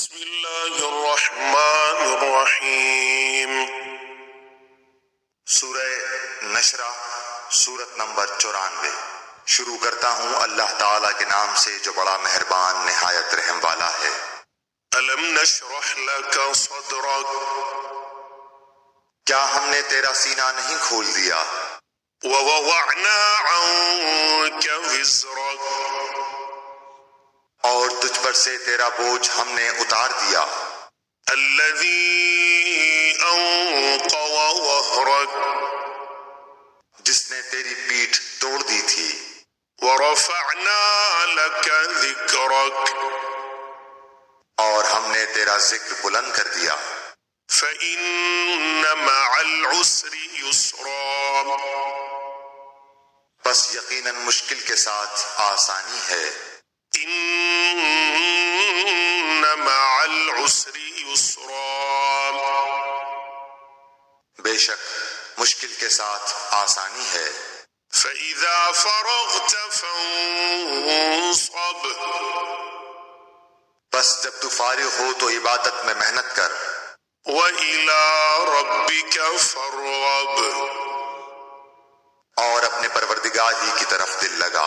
بسم اللہ الرحمن الرحیم۔ سورہ نشرہ سورت نمبر 94۔ شروع کرتا ہوں اللہ تعالیٰ کے نام سے جو بڑا مہربان نہایت رحم والا ہے۔ الم نشرح لک صدرک، کیا ہم نے تیرا سینہ نہیں کھول دیا؟ ووضعنا عنک وزرک، اور تجھ پر سے تیرا بوجھ ہم نے اتار دیا۔ الذی انقض ظہرک، جس نے تیری پیٹھ توڑ دی تھی۔ ورفعنا لک ذکرک، اور ہم نے تیرا ذکر بلند کر دیا۔ فإن مع العسر یسرا، بس یقیناً مشکل کے ساتھ آسانی ہے۔ ان مع العسر یسرا، بے شک مشکل کے ساتھ آسانی ہے۔ فإذا فرغت فانصب، بس جب تو فارغ ہو تو عبادت میں محنت کر۔ وإلى ربك فارغب، اور اپنے پروردگار ہی کی طرف دل لگا۔